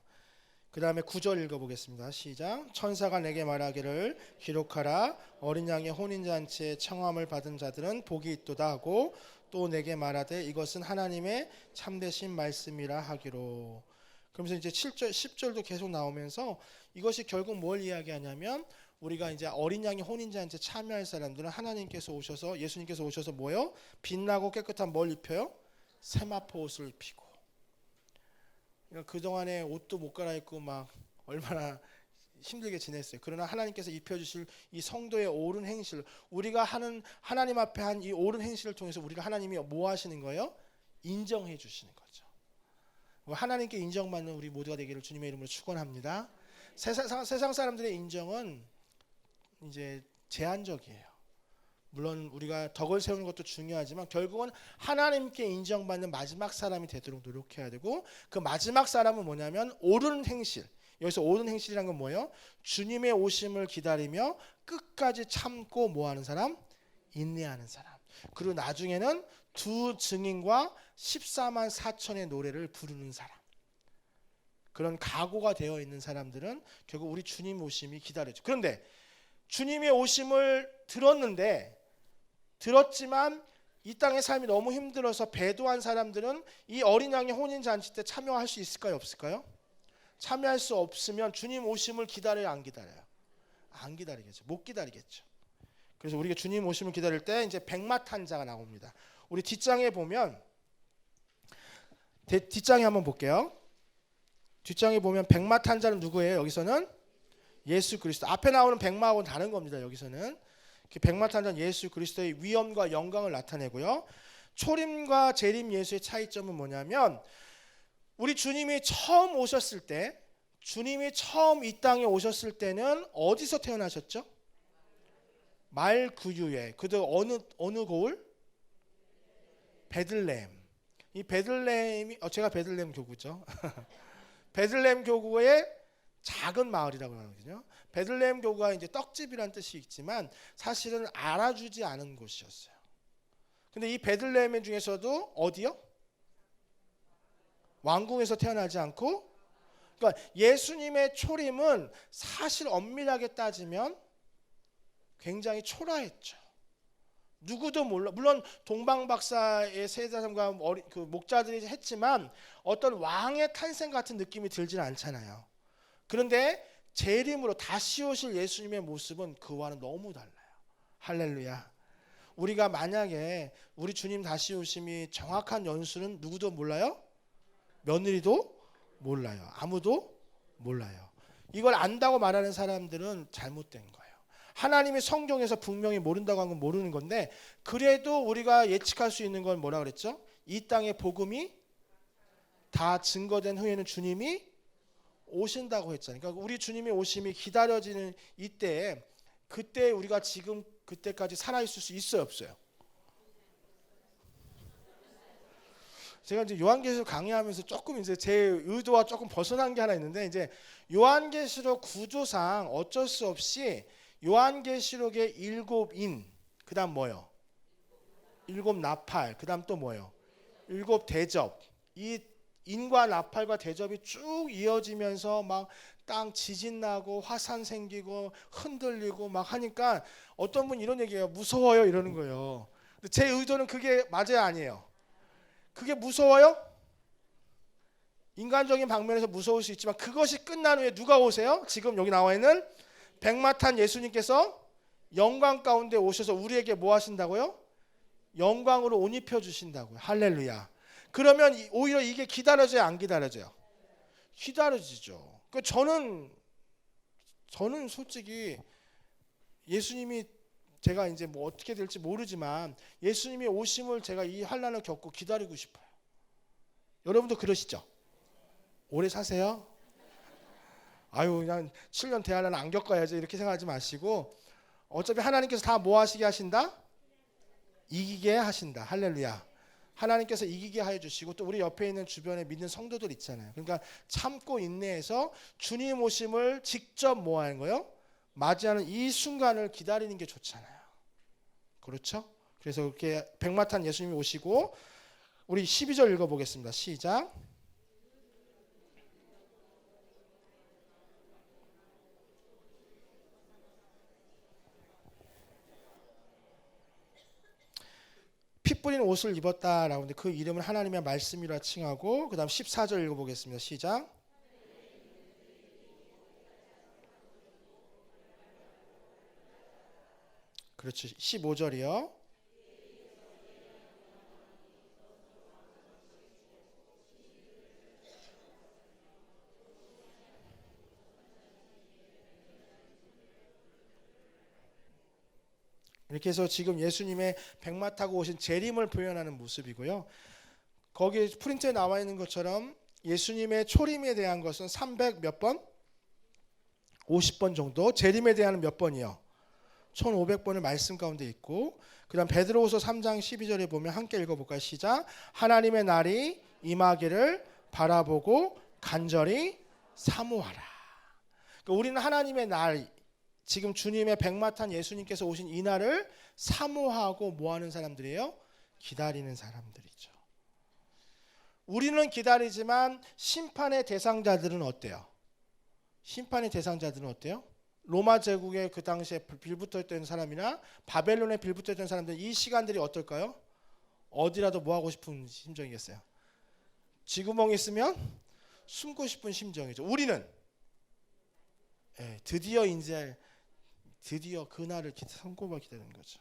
그 다음에 9절 읽어보겠습니다. 시작. 천사가 내게 말하기를 기록하라. 어린 양의 혼인잔치에 청함을 받은 자들은 복이 있도다 하고 또 내게 말하되 이것은 하나님의 참되신 말씀이라 하기로. 그러면서 이제 7절, 10절도 계속 나오면서 이것이 결국 뭘 이야기하냐면 우리가 이제 어린 양의 혼인잔치에 참여할 사람들은 하나님께서 오셔서 예수님께서 오셔서 뭐요? 빛나고 깨끗한 뭘 입혀요? 세마포 옷을 입히고. 그러니까 그동안에 옷도 못 갈아입고 막 얼마나 힘들게 지냈어요. 그러나 하나님께서 입혀주실 이 성도의 옳은 행실, 우리가 하는 하나님 앞에 한 이 옳은 행실을 통해서 우리가 하나님이 뭐 하시는 거예요? 인정해 주시는 거죠. 하나님께 인정받는 우리 모두가 되기를 주님의 이름으로 축원합니다. 세상 사람들의 인정은 이제 제한적이에요. 물론 우리가 덕을 세우는 것도 중요하지만 결국은 하나님께 인정받는 마지막 사람이 되도록 노력해야 되고, 그 마지막 사람은 뭐냐면 옳은 행실. 여기서 옳은 행실이란 건 뭐예요? 주님의 오심을 기다리며 끝까지 참고 뭐하는 사람? 인내하는 사람. 그리고 나중에는 두 증인과 14만 4천의 노래를 부르는 사람. 그런 각오가 되어 있는 사람들은 결국 우리 주님 오심이 기다려져. 그런데 주님의 오심을 들었지만 이 땅의 삶이 너무 힘들어서 배도한 사람들은 이 어린 양의 혼인 잔치 때 참여할 수 있을까요? 없을까요? 참여할 수 없으면 주님 오심을 기다려요? 안 기다려요? 안 기다리겠죠. 못 기다리겠죠. 그래서 우리가 주님 오심을 기다릴 때 이제 백마탄자가 나옵니다. 우리 뒷장에 보면 뒷장에 한번 볼게요. 뒷장에 보면 백마탄자는 누구예요? 여기서는 예수 그리스도. 앞에 나오는 백마하고는 다른 겁니다. 여기서는 백마탄자는 예수 그리스도의 위엄과 영광을 나타내고요. 초림과 재림 예수의 차이점은 뭐냐면 우리 주님이 처음 오셨을 때, 주님이 처음 이 땅에 오셨을 때는 어디서 태어나셨죠? 말구유에. 그도 어느 고을? 베들레헴. 이 베들레헴이 제가 베들레헴 교구죠. 베들레헴 교구의 작은 마을이라고 하거든요. 베들레헴 교구가 이제 떡집이라는 뜻이 있지만 사실은 알아주지 않은 곳이었어요. 근데 이 베들레헴 중에서도 어디요? 왕궁에서 태어나지 않고, 그러니까 예수님의 초림은 사실 엄밀하게 따지면 굉장히 초라했죠. 누구도 몰라. 물론 동방박사의 세자들과 그 목자들이 했지만 어떤 왕의 탄생 같은 느낌이 들지는 않잖아요. 그런데 재림으로 다시 오실 예수님의 모습은 그와는 너무 달라요. 할렐루야. 우리가 만약에 우리 주님 다시 오심이 정확한 연수는 누구도 몰라요? 며느리도 몰라요. 아무도 몰라요. 이걸 안다고 말하는 사람들은 잘못된 거예요. 하나님이 성경에서 분명히 모른다고 한 건 모르는 건데, 그래도 우리가 예측할 수 있는 건 뭐라 그랬죠? 이 땅의 복음이 다 증거된 후에는 주님이 오신다고 했잖아요. 그러니까 우리 주님의 오심이 기다려지는 이때에, 그때 우리가 지금 그때까지 살아있을 수 있어요, 없어요? 제가 이제 요한계시록 강의하면서 조금 이제 제 의도와 조금 벗어난 게 하나 있는데, 이제 요한계시록 구조상 어쩔 수 없이 요한계시록의 7인, 그다음 뭐요? 7 나팔, 그다음 또 뭐요? 7 대접. 이 인과 나팔과 대접이 쭉 이어지면서 막 땅 지진 나고 화산 생기고 흔들리고 막 하니까 어떤 분 이런 얘기해요. 무서워요 이러는 거예요. 근데 제 의도는 그게 맞아요, 아니에요? 그게 무서워요? 인간적인 방면에서 무서울 수 있지만 그것이 끝난 후에 누가 오세요? 지금 여기 나와 있는 백마탄 예수님께서 영광 가운데 오셔서 우리에게 뭐 하신다고요? 영광으로 옷 입혀 주신다고요. 할렐루야. 그러면 오히려 이게 기다려져요, 안 기다려져요? 기다려지죠. 저는 솔직히 예수님이, 제가 이제 뭐 어떻게 될지 모르지만 예수님의 오심을 제가 이 환난을 겪고 기다리고 싶어요. 여러분도 그러시죠? 오래 사세요? 아유 그냥 7년 대환란 안 겪어야지 이렇게 생각하지 마시고, 어차피 하나님께서 다 뭐 하시게 하신다? 이기게 하신다. 할렐루야. 하나님께서 이기게 하여 주시고, 또 우리 옆에 있는 주변에 믿는 성도들 있잖아요. 그러니까 참고 인내해서 주님 오심을 직접 뭐 하는 거예요? 맞이하는 이 순간을 기다리는 게 좋잖아요. 그렇죠? 그래서 이렇게 백마탄 예수님이 오시고, 우리 12절 읽어보겠습니다. 시작. 피 뿌린 옷을 입었다라고 하는데 그 이름은 하나님의 말씀이라 칭하고 그 다음 14절 읽어보겠습니다. 시작. 그렇죠. 15절이요. 이렇게 해서 지금 예수님의 백마 타고 오신 재림을 표현하는 모습이고요. 거기에 프린트에 나와 있는 것처럼 예수님의 초림에 대한 것은 300 몇 번? 50번 정도. 재림에 대한 몇 번이요? 1500번을 말씀 가운데 있고, 그 다음 베드로후서 3장 12절에 보면 함께 읽어볼까요? 시작. 하나님의 날이 임하기를 바라보고 간절히 사모하라. 그러니까 우리는 하나님의 날, 지금 주님의 백마 탄 예수님께서 오신 이 날을 사모하고 뭐하는 사람들이에요? 기다리는 사람들이죠. 우리는 기다리지만 심판의 대상자들은 어때요? 심판의 대상자들은 어때요? 로마 제국의 그 당시에 빌붙어있던 사람이나 바벨론에 빌붙어있던 사람들, 이 시간들이 어떨까요? 어디라도 뭐 하고 싶은 심정이겠어요? 쥐구멍이 있으면 숨고 싶은 심정이죠. 우리는 드디어 그날을 손꼽아 기다리는 거죠.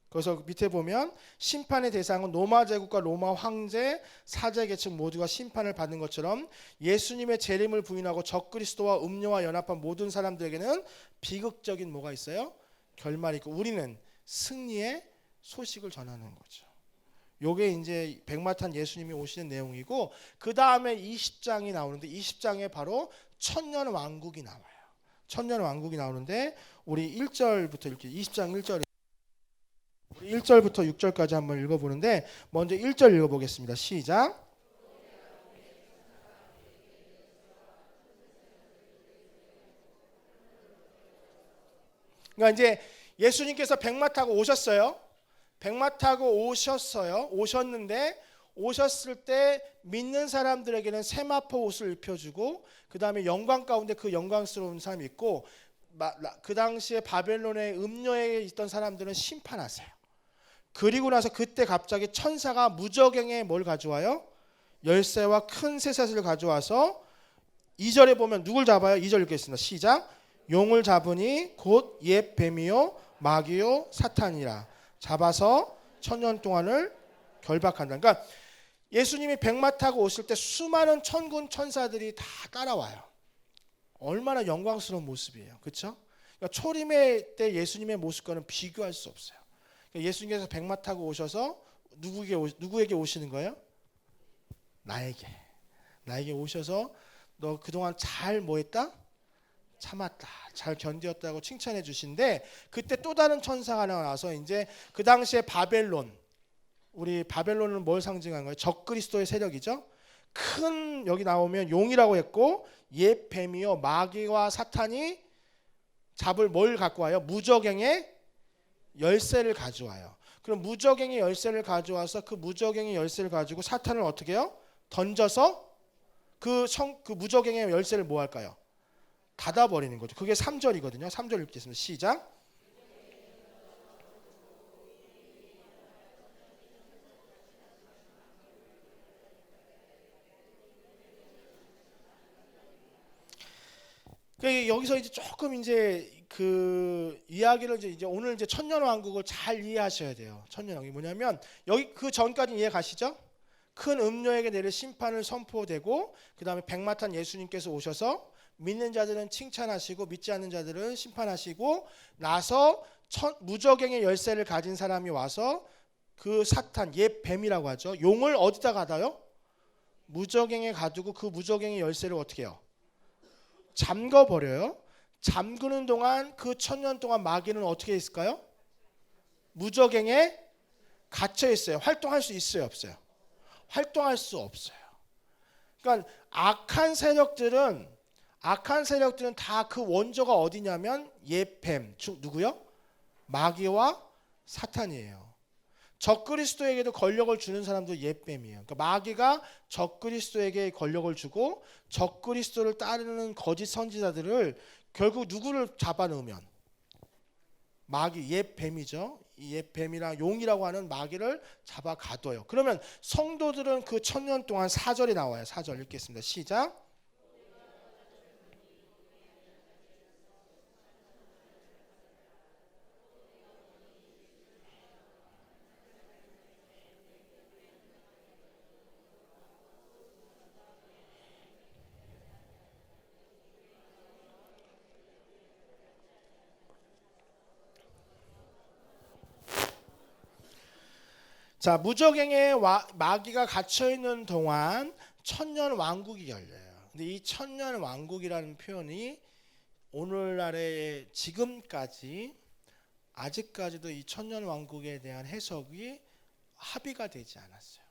그래서 밑에 보면 심판의 대상은 로마 제국과 로마 황제, 사제 계층 모두가 심판을 받는 것처럼 예수님의 재림을 부인하고 적그리스도와 음료와 연합한 모든 사람들에게는 비극적인 뭐가 있어요? 결말이 있고 우리는 승리의 소식을 전하는 거죠. 요게 이제 백마 탄 예수님이 오시는 내용이고, 그 다음에 20장이 나오는데 20장에 바로 천년 왕국이 나와요. 천년 왕국이 나오는데 우리 1절부터 읽기 20장 1절 우리 1절부터 6절까지 한번 읽어보는데 먼저 1절 읽어보겠습니다. 시작. 그러니까 이제 예수님께서 백마 타고 오셨어요. 백마 타고 오셨는데 오셨을 때 믿는 사람들에게는 세마포 옷을 입혀주고 그 다음에 영광 가운데 그 영광스러운 사람이 있고, 그 당시에 바벨론의 음녀에 있던 사람들은 심판하세요. 그리고 나서 그때 갑자기 천사가 무저갱에 뭘 가져와요? 열쇠와 큰 쇠사슬을 가져와서 2절에 보면 누굴 잡아요? 2절 읽겠습니다. 시작. 용을 잡으니 곧 옛 뱀이요 마귀요 사탄이라. 잡아서 천년 동안을 결박한다. 그러니까 예수님이 백마 타고 오실 때 수많은 천군 천사들이 다 따라와요. 얼마나 영광스러운 모습이에요. 그렇죠? 그러니까 초림의 때 예수님의 모습과는 비교할 수 없어요. 그러니까 예수님께서 백마 타고 오셔서 누구에게 오시는 거예요? 나에게 오셔서 너 그동안 잘 뭐했다? 참았다. 잘 견디었다고 칭찬해 주신데, 그때 또 다른 천사가 나와서 이제 그 당시에 우리 바벨론은 뭘 상징한 거예요? 적그리스도의 세력이죠. 큰 여기 나오면 용이라고 했고 옛 뱀이요 마귀와 사탄이 잡을 뭘 갖고 와요? 무저갱의 열쇠를 가져와요. 그럼 무저갱의 열쇠를 가져와서 그 무저갱의 열쇠를 가지고 사탄을 어떻게 해요? 던져서 그 무저갱의 열쇠를 뭐 할까요? 닫아버리는 거죠. 그게 3절이거든요. 3절 읽겠습니다. 시작. 여기서 이제 조금 이제 그 이야기를 이제 오늘 이제 천년 왕국을 잘 이해하셔야 돼요. 천년 왕국이 뭐냐면 여기 그 전까지 이해 가시죠? 큰 음료에게 내릴 심판을 선포되고 그 다음에 백마 탄 예수님께서 오셔서 믿는 자들은 칭찬하시고 믿지 않는 자들은 심판하시고 나서 무저갱의 열쇠를 가진 사람이 와서 그 사탄 옛 뱀이라고 하죠. 용을 어디다 가둬요? 무저갱에 가두고 그 무저갱의 열쇠를 어떻게 해요? 잠궈버려요. 잠그는 동안 그 천년 동안 마귀는 어떻게 있을까요? 무저갱에 갇혀 있어요. 활동할 수 있어요, 없어요? 활동할 수 없어요. 그러니까 악한 세력들은 다 그 원조가 어디냐면 옛뱀, 누구요? 마귀와 사탄이에요. 적그리스도에게도 권력을 주는 사람도 옛뱀이에요. 그러니까 마귀가 적그리스도에게 권력을 주고 적그리스도를 따르는 거짓 선지자들을 결국 누구를 잡아놓으면? 마귀, 옛 뱀이죠. 이 옛 뱀이랑 용이라고 하는 마귀를 잡아 가둬요. 그러면 성도들은 그 1000년 동안 4절이 나와요. 4절 읽겠습니다. 시작. 자, 무적행에 마귀가 갇혀 있는 동안 천년 왕국이 열려요. 근데 이 천년 왕국이라는 표현이 오늘날의 지금까지 아직까지도 이 천년 왕국에 대한 해석이 합의가 되지 않았어요.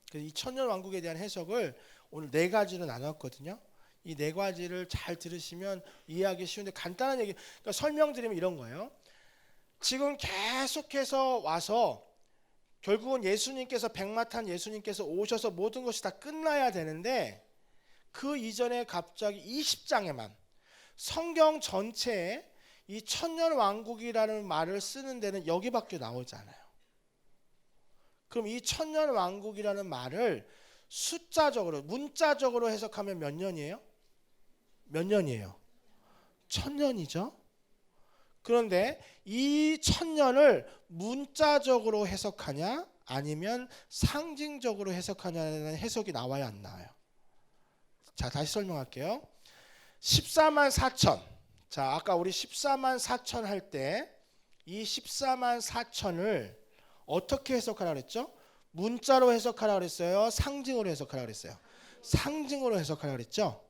그래서 이 천년 왕국에 대한 해석을 오늘 네 가지로 나눴거든요. 이 네 가지를 잘 들으시면 이해하기 쉬운데 간단한 얘기, 그러니까 설명드리면 이런 거예요. 지금 계속해서 와서 결국은 예수님께서 백마탄 예수님께서 오셔서 모든 것이 다 끝나야 되는데 그 이전에 갑자기 20장에만 성경 전체에 이 천년 왕국이라는 말을 쓰는 데는 여기밖에 나오지 않아요. 그럼 이 천년 왕국이라는 말을 숫자적으로 문자적으로 해석하면 몇 년이에요? 몇 년이에요? 1000년이죠. 그런데 이 1000년을 문자적으로 해석하냐 아니면 상징적으로 해석하냐는 해석이 나와야 안 나와요. 자, 다시 설명할게요. 14만 4천. 자, 아까 우리 14만 4천 할 때 이 14만 4천을 어떻게 해석하라 그랬죠? 문자로 해석하라 그랬어요? 상징으로 해석하라 그랬어요? 상징으로 해석하라 그랬죠?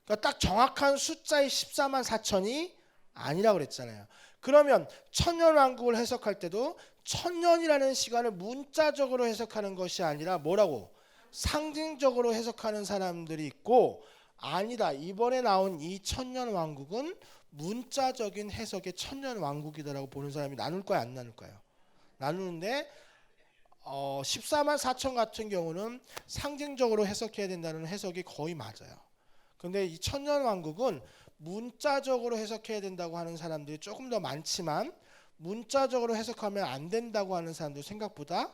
그러니까 딱 정확한 숫자의 14만 4천이 아니라 그랬잖아요. 그러면 천년 왕국을 해석할 때도 천년이라는 시간을 문자적으로 해석하는 것이 아니라 뭐라고? 상징적으로 해석하는 사람들이 있고, 아니다, 이번에 나온 이 천년 왕국은 문자적인 해석의 천년 왕국이다라고 보는 사람이 나눌 거야, 안 나눌 거예요? 나누는데 14만 4천 같은 경우는 상징적으로 해석해야 된다는 해석이 거의 맞아요. 근데 이 천년 왕국은 문자적으로 해석해야 된다고 하는 사람들이 조금 더 많지만 문자적으로 해석하면 안 된다고 하는 사람도 생각보다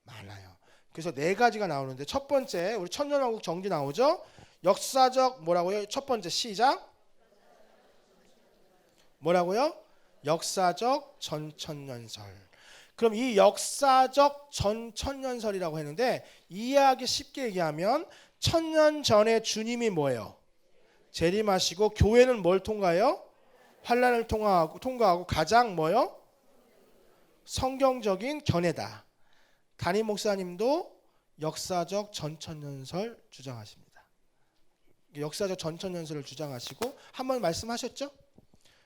많아요. 그래서 네 가지가 나오는데 첫 번째 우리 천년왕국 정기 나오죠. 역사적 뭐라고요? 첫 번째 시작. 뭐라고요? 역사적 전천년설. 그럼 이 역사적 전천년설이라고 했는데 이해하기 쉽게 얘기하면 1000년 전에 주님이 뭐예요? 재림하시고 교회는 뭘 통과해요? 환난을 통과하고 가장 뭐요? 성경적인 견해다. 담임 목사님도 역사적 전천년설 주장하십니다. 역사적 전천년설을 주장하시고 한번 말씀하셨죠?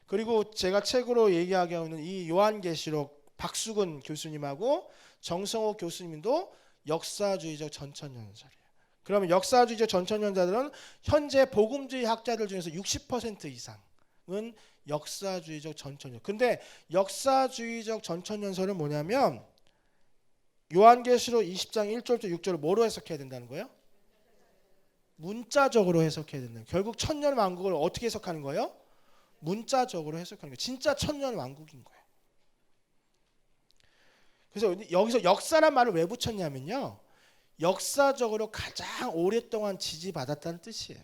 그리고 제가 책으로 얘기하게 하는 이 요한계시록 박수근 교수님하고 정성호 교수님도 역사주의적 전천년설이에요. 그러면 역사주의적 전천년자들은 현재 복음주의 학자들 중에서 60% 이상은 역사주의적 전천년. 근데 역사주의적 전천년설은 뭐냐면 요한계시록 20장 1절부터 6절을 뭐로 해석해야 된다는 거예요? 문자적으로 해석해야 된다는 거예요. 결국 천년 왕국을 어떻게 해석하는 거예요? 문자적으로 해석하는 거예요. 진짜 천년 왕국인 거예요. 그래서 여기서 역사란 말을 왜 붙였냐면요. 역사적으로 가장 오랫동안 지지받았다는 뜻이에요.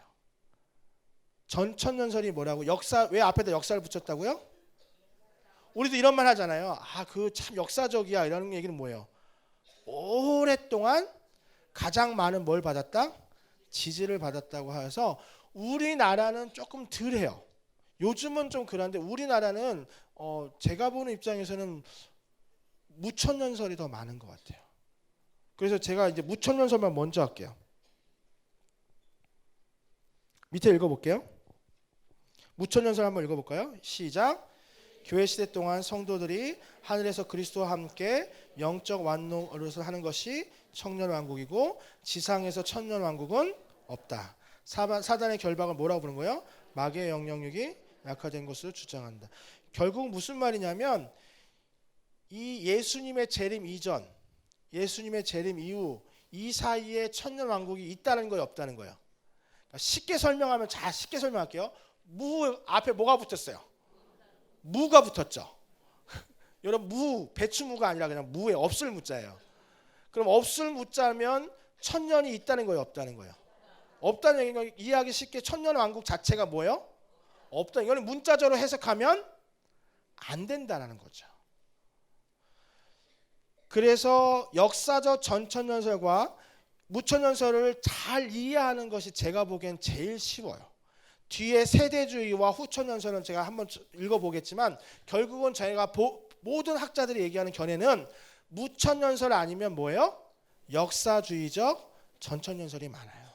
전천년설이 뭐라고? 역사, 왜 앞에다 역사를 붙였다고요? 우리도 이런 말 하잖아요. 아, 그 참 역사적이야. 이런 얘기는 뭐예요? 오랫동안 가장 많은 뭘 받았다? 지지를 받았다고 해서 우리나라는 조금 덜해요. 요즘은 좀 그런데 우리나라는 제가 보는 입장에서는 무천년설이 더 많은 것 같아요. 그래서 제가 이제 무천년설만 먼저 할게요. 밑에 읽어볼게요. 무천년설 한번 읽어볼까요? 시작. 교회 시대 동안 성도들이 하늘에서 그리스도와 함께 영적 완농을 하는 것이 천년왕국이고 지상에서 천년왕국은 없다. 사단의 결박을 뭐라고 부르는 거예요? 마귀의 영향력이 약화된 것으로 주장한다. 결국 무슨 말이냐면 이 예수님의 재림 이전, 예수님의 재림 이후 이 사이에 천년왕국이 있다는 거예요, 없다는 거예요? 그러니까 쉽게 설명하면, 자, 쉽게 설명할게요. 앞에 뭐가 붙었어요? 무가 붙었죠. 여러분 무, 배추무가 아니라 그냥 무에 없을 무자예요. 그럼 없을 무자면 천년이 있다는 거예요, 없다는 거예요? 없다는 얘기는 이해하기 쉽게 천년왕국 자체가 뭐예요? 없다. 이거는 문자적으로 해석하면 안 된다는 거죠. 그래서 역사적 전천년설과 무천년설을 잘 이해하는 것이 제가 보기엔 제일 쉬워요. 뒤에 세대주의와 후천년설은 제가 한번 읽어보겠지만 결국은 저희가 모든 학자들이 얘기하는 견해는 무천년설 아니면 뭐예요? 역사주의적 전천년설이 많아요.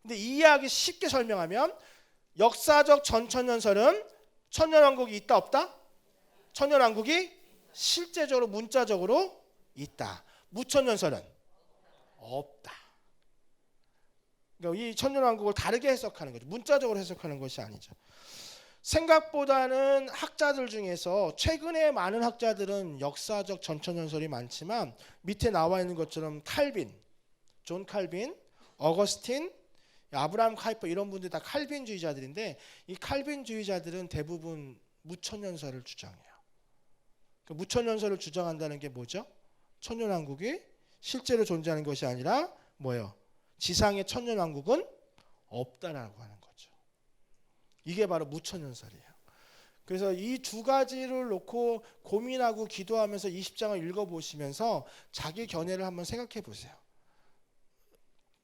근데 이해하기 쉽게 설명하면 역사적 전천년설은 천년왕국이 있다 없다? 천년왕국이 실제적으로 문자적으로 있다. 무천년설은 없다. 그러니까 이 천년왕국을 다르게 해석하는 거죠. 문자적으로 해석하는 것이 아니죠. 생각보다는 학자들 중에서 최근에 많은 학자들은 역사적 전천년설이 많지만 밑에 나와 있는 것처럼 칼빈, 존 칼빈, 어거스틴, 아브라함 카이퍼 이런 분들이 다 칼빈주의자들인데 이 칼빈주의자들은 대부분 무천년설을 주장해요. 그 무천년설을 주장한다는 게 뭐죠? 천년왕국이 실제로 존재하는 것이 아니라 뭐예요? 지상의 천년왕국은 없다라고 하는 거죠. 이게 바로 무천년설이에요. 그래서 이 두 가지를 놓고 고민하고 기도하면서 20장을 읽어보시면서 자기 견해를 한번 생각해 보세요.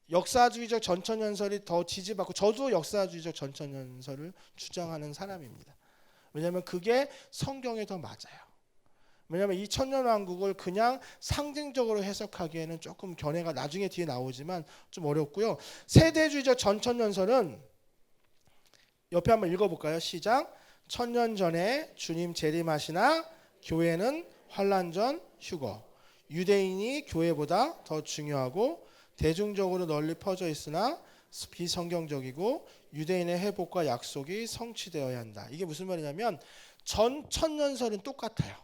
역사주의적 전천년설이 더 지지받고 저도 역사주의적 전천년설을 주장하는 사람입니다. 왜냐하면 그게 성경에 더 맞아요. 왜냐하면 이 천년왕국을 그냥 상징적으로 해석하기에는 조금 견해가 나중에 뒤에 나오지만 좀 어렵고요. 세대주의적 전천년설은 옆에 한번 읽어볼까요? 시작. 천년 전에 주님 재림하시나 교회는 환난 전 휴거. 유대인이 교회보다 더 중요하고 대중적으로 널리 퍼져 있으나 비성경적이고 유대인의 회복과 약속이 성취되어야 한다. 이게 무슨 말이냐면 천년설은 똑같아요.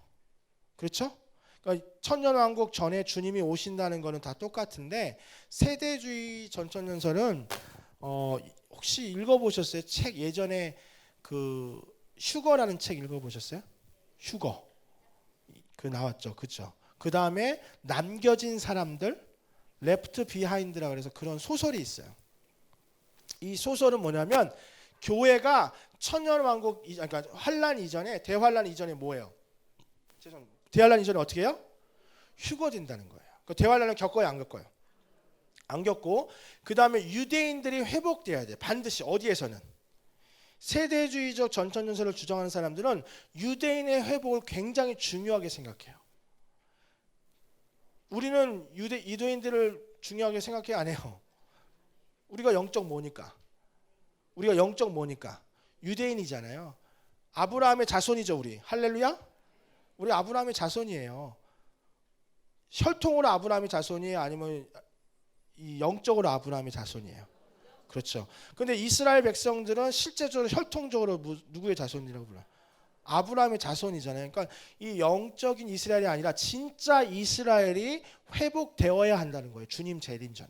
그렇죠? 그러니까 천년왕국 전에 주님이 오신다는 거는 다 똑같은데 세대주의 전천년설은 혹시 읽어보셨어요? 책 예전에 그 휴거라는 책 읽어보셨어요? 휴거 그 나왔죠, 그렇죠? 그 다음에 남겨진 사람들 레프트 비하인드라 그래서 그런 소설이 있어요. 이 소설은 뭐냐면 교회가 천년왕국 그러니까 환란 이전에 대환란 이전에 뭐예요? 죄송합니다. 대환란 이전에 어떻게 해요? 휴거된다는 거예요. 그 대환란을 겪어요, 안 겪어요? 안 겪고 그 다음에 유대인들이 회복돼야 돼. 반드시 어디에서는? 세대주의적 전천년설을 주장하는 사람들은 유대인의 회복을 굉장히 중요하게 생각해요. 우리는 유대인들을 중요하게 생각해 안 해요. 우리가 영적 뭐니까? 우리가 영적 뭐니까? 유대인이잖아요. 아브라함의 자손이죠, 우리. 할렐루야? 우리 아브라함의 자손이에요. 혈통으로 아브라함의 자손이에요? 아니면 이 영적으로 아브라함의 자손이에요? 그렇죠. 근데 이스라엘 백성들은 실제적으로 혈통적으로 누구의 자손이라고 불러요? 아브라함의 자손이잖아요. 그러니까 이 영적인 이스라엘이 아니라 진짜 이스라엘이 회복되어야 한다는 거예요. 주님 재림 전에.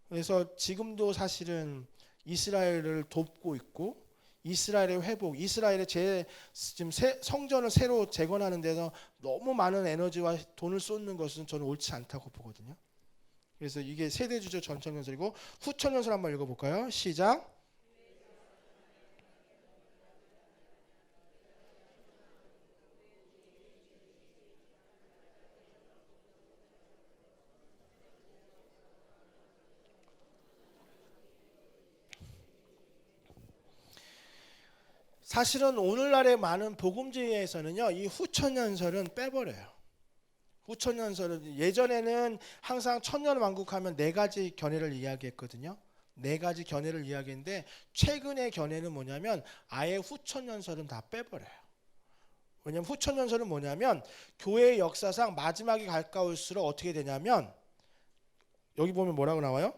그래서 지금도 사실은 이스라엘을 돕고 있고 이스라엘의 회복, 이스라엘의 지금 성전을 새로 재건하는 데서 너무 많은 에너지와 돈을 쏟는 것은 저는 옳지 않다고 보거든요. 그래서 이게 세대주적 전천년설이고 후천년설 한번 읽어볼까요? 시작. 사실은 오늘날의 많은 복음주의에서는요, 이 후천년설은 빼버려요. 후천년설은 예전에는 항상 천년왕국하면 네 가지 견해를 이야기했거든요. 네 가지 견해를 이야기했는데 최근의 견해는 뭐냐면 아예 후천년설은 다 빼버려요. 왜냐하면 후천년설은 뭐냐면 교회의 역사상 마지막이 가까울수록 어떻게 되냐면 여기 보면 뭐라고 나와요?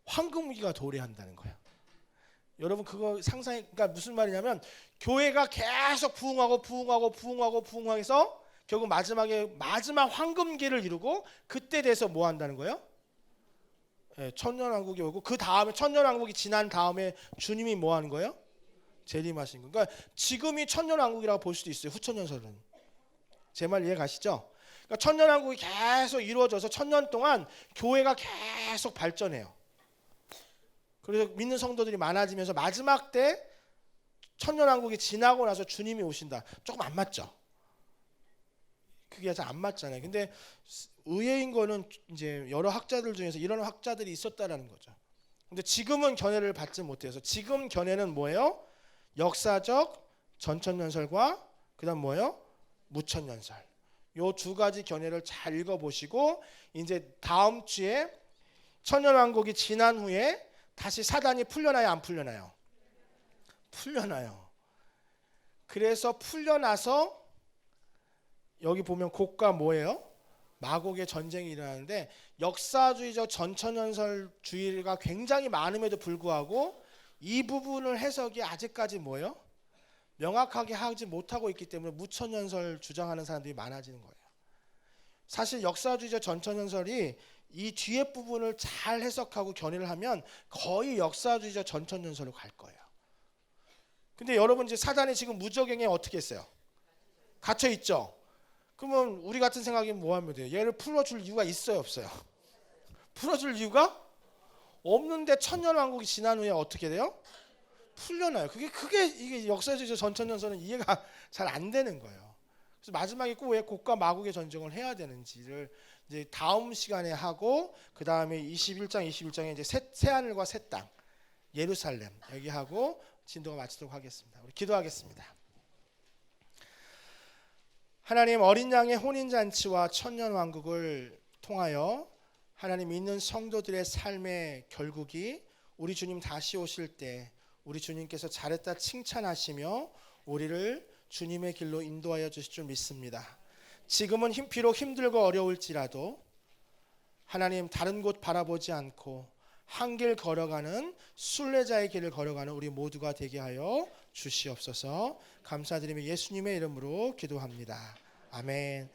황금기가 도래한다는 거예요. 여러분 그거 상상이 그러니까 무슨 말이냐면 교회가 계속 부흥해서 결국 마지막에 마지막 황금기를 이루고 그때 돼서 뭐 한다는 거예요? 천년왕국이 오고 그 다음에 천년왕국이 지난 다음에 주님이 뭐 하는 거예요? 재림하신 거. 그러니까 지금이 천년왕국이라고 볼 수도 있어요. 후천년설은. 제 말 이해 가시죠? 그러니까 천년왕국이 계속 이루어져서 천년 동안 교회가 계속 발전해요. 그래서 믿는 성도들이 많아지면서 마지막 때 천년왕국이 지나고 나서 주님이 오신다. 조금 안 맞죠? 그게 잘 안 맞잖아요. 근데 의외인 거는 이제 여러 학자들 중에서 이런 학자들이 있었다라는 거죠. 근데 지금은 견해를 받지 못해서 지금 견해는 뭐예요? 역사적 전천년설과 그다음 뭐예요? 무천년설. 요 두 가지 견해를 잘 읽어보시고 이제 다음 주에 천년왕국이 지난 후에 다시 사단이 풀려나요? 안 풀려나요? 풀려나요. 그래서 풀려나서 여기 보면 곡과 뭐예요? 마곡의 전쟁이 일어나는데 역사주의적 전천년설주의가 굉장히 많음에도 불구하고 이 부분을 해석이 아직까지 뭐예요? 명확하게 하지 못하고 있기 때문에 무천년설 주장하는 사람들이 많아지는 거예요. 사실 역사주의적 전천년설이 이 뒤에 부분을 잘 해석하고 견해를 하면 거의 역사주의적 전천년설로 갈 거예요. 근데 여러분 이제 사단이 지금 무적행에 어떻게 했어요? 갇혀 있죠. 그러면 우리 같은 생각이 뭐 하면 돼요? 얘를 풀어줄 이유가 있어요, 없어요? 풀어줄 이유가 없는데 천년왕국이 지난 후에 어떻게 돼요? 풀려나요. 그게 이게 역사주의적 전천년설은 이해가 잘 안 되는 거예요. 그래서 마지막에 꼭 왜 곡과 마곡의 전쟁을 해야 되는지를 이제 다음 시간에 하고 그 다음에 21장에 이제 새 하늘과 새 땅 예루살렘 여기 하고 진도가 마치도록 하겠습니다. 우리 기도하겠습니다. 하나님 어린 양의 혼인 잔치와 천년 왕국을 통하여 하나님 믿는 성도들의 삶의 결국이 우리 주님 다시 오실 때 우리 주님께서 잘했다 칭찬하시며 우리를 주님의 길로 인도하여 주실 줄 믿습니다. 지금은 비록 힘들고 어려울지라도 하나님 다른 곳 바라보지 않고 한 길 걸어가는 순례자의 길을 걸어가는 우리 모두가 되게 하여 주시옵소서. 감사드리며 예수님의 이름으로 기도합니다. 아멘.